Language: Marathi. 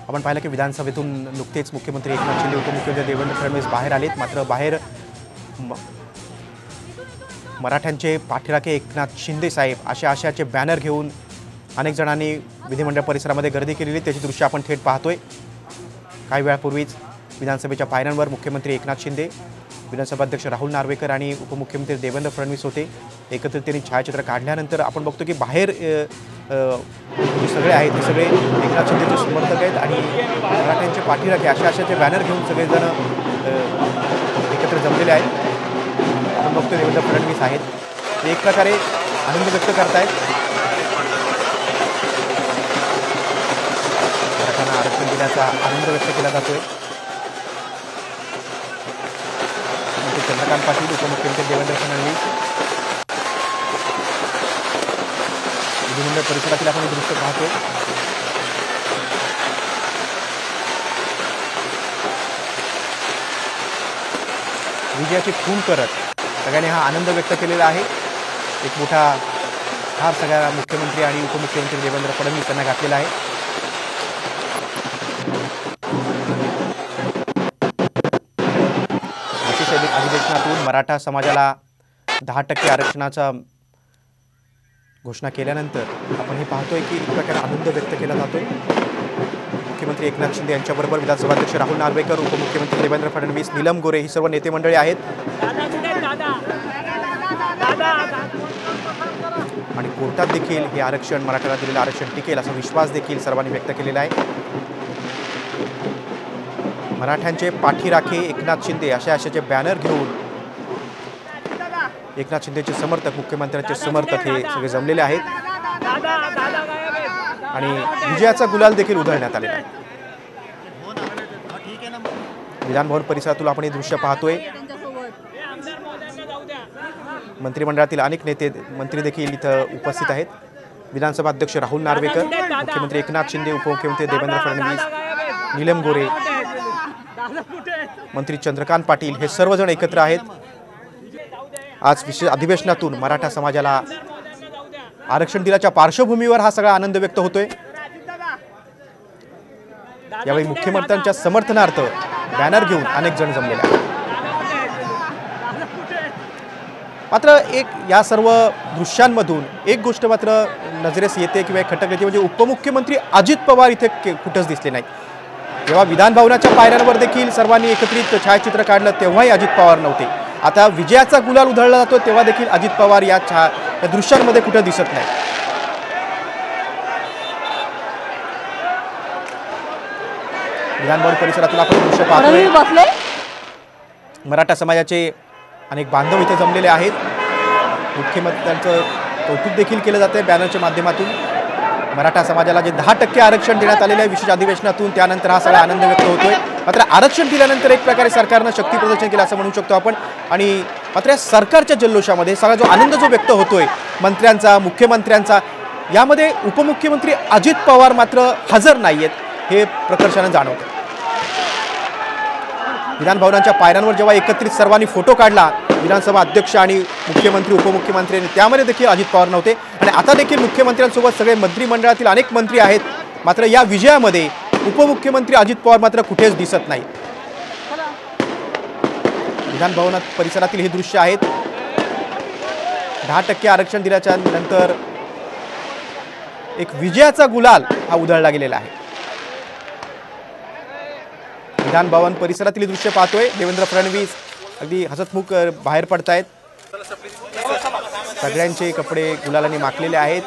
आपण पाहिलं की विधानसभेतून नुकतेच मुख्यमंत्री एकनाथ शिंदे उपमुख्यमंत्री देवेंद्र फडणवीस बाहेर आलेत। मात्र बाहेर मराठ्यांचे पाठीराखे एकनाथ शिंदे साहेब अशा आशयाचे बॅनर घेऊन अनेक जणांनी विधिमंडळ परिसरामध्ये गर्दी केलेली, त्याची दृश्य आपण थेट पाहतोय। काही वेळापूर्वीच विधानसभेच्या पायऱ्यांवर मुख्यमंत्री एकनाथ शिंदे, विधानसभा अध्यक्ष राहुल नार्वेकर आणि उपमुख्यमंत्री देवेंद्र फडणवीस होते। एकत्रितपणे छायाचित्र काढल्यानंतर आपण बघतो की बाहेर जे सगळे आहेत ते सगळे एकनाथ शिंदेचे समर्थक आहेत आणि मराठ्यांचे पाठीराखे अशा आशयाचे बॅनर घेऊन सगळेजण एकत्र जमलेले आहेत। आपण बघतो देवेंद्र फडणवीस आहेत, ते एक प्रकारे आनंद व्यक्त करतायत। मराठ्यांना आरक्षण दिल्याचा आनंद व्यक्त केला जातोय। चंद्रकांत पाटील, उपमुख्यमंत्री देवेंद्र फडणवीस, विधिमंडळ परिसरातील आपण हे दृश्य पाहतोय। विजयाची खून करत सगळ्यांनी हा आनंद व्यक्त केलेला आहे। एक मोठा हार सगळ्या मुख्यमंत्री आणि उपमुख्यमंत्री देवेंद्र फडणवीस यांना घातलेला आहे। अधिवेशनातून मराठा समाजाला 10% आरक्षणाचा घोषणा केल्यानंतर आपण हे पाहतोय की एक प्रकारे आनंद व्यक्त केला जातोय। मुख्यमंत्री एकनाथ शिंदे यांच्याबरोबर विधानसभा अध्यक्ष राहुल नार्वेकर, उपमुख्यमंत्री देवेंद्र फडणवीस, नीलम गोरे ही सर्व नेते मंडळी आहेत आणि कोर्टात देखील हे आरक्षण, मराठ्याला दिलेलं आरक्षण टिकेल असा विश्वास देखील सर्वांनी व्यक्त केलेला आहे। मराठ्यांचे पाठीराखे एकनाथ शिंदे अशा आशयाचे बॅनर घेऊन एकनाथ शिंदेचे समर्थक, मुख्यमंत्र्यांचे समर्थक हे सगळे जमलेले आहेत आणि विजयाचा गुलाल देखील उधळण्यात आलेला आहे। विधानभवन परिसरातून आपण हे दृश्य पाहतोय। मंत्रिमंडळातील अनेक नेते मंत्री देखील इथं उपस्थित आहेत। विधानसभा अध्यक्ष राहुल नार्वेकर, मुख्यमंत्री एकनाथ शिंदे, उपमुख्यमंत्री देवेंद्र फडणवीस, नीलम गोरे, मंत्री चंद्रकांत पाटील हे सर्वजण एकत्र आहेत। आज विशेष अधिवेशनातून मराठा समाजाला आरक्षण दिल्याच्या पार्श्वभूमीवर हा सगळा आनंद व्यक्त होतोय। यावेळी मुख्यमंत्र्यांच्या समर्थनार्थ बॅनर घेऊन अनेक जण जमलेले आहेत। मात्र एक या सर्व दृश्यांमधून एक गोष्ट मात्र नजरेस येते किंवा खटक येते, म्हणजे उपमुख्यमंत्री अजित पवार इथे कुठंच दिसले नाहीत। जेव्हा विधान भवनाच्या पायऱ्यांवर देखील सर्वांनी एकत्रित छायाचित्र काढलं तेव्हाही अजित पवार नव्हते। आता विजयाचा गुलाल उधळला जातो तेव्हा देखील अजित पवार या दृश्यांमध्ये कुठं दिसत नाही। विधानभवन परिसरातून आपण दृश्य पाहतोय। मराठा समाजाचे अनेक बांधव इथे जमलेले आहेत। मुख्यमंत्र्यांचं कौतुक देखील केलं जातंय बॅनरच्या माध्यमातून। मराठा समाजाला जे 10% आरक्षण देण्यात आलेले आहे विशेष अधिवेशनातून, त्यानंतर हा सगळा आनंद व्यक्त होतोय। मात्र आरक्षण दिल्यानंतर एक प्रकारे सरकारनं शक्ती प्रदर्शन केलं असं म्हणू शकतो आपण। आणि मात्र या सरकारच्या जल्लोषामध्ये सगळा जो आनंद जो व्यक्त होतोय मंत्र्यांचा, मुख्यमंत्र्यांचा, यामध्ये उपमुख्यमंत्री अजित पवार मात्र हजर नाहीयेत हे प्रकर्षानं जाणवतं। विधानभवनाच्या पायऱ्यांवर जेव्हा एकत्रित सर्वांनी फोटो काढला विधानसभा अध्यक्ष आणि मुख्यमंत्री, उपमुख्यमंत्र्यांनी, त्यामध्ये देखील अजित पवार नव्हते आणि आता देखील मुख्यमंत्र्यांसोबत सगळे मंत्रिमंडळातील अनेक मंत्री आहेत। मात्र या विजयामध्ये उपमुख्यमंत्री अजित पवार मात्र कुठेच दिसत नाही। विधानभवन परिसरातील हे दृश्य आहेत। 10% आरक्षण दिल्याच्या नंतर एक विजयाचा गुलाल हा उधळला गेलेला आहे। विधानभवन परिसरातील दृश्य पाहतोय। देवेंद्र फडणवीस अगदी हसतमुख बाहेर पडतायत। सगळ्यांचे कपडे गुलालाने माखलेले आहेत।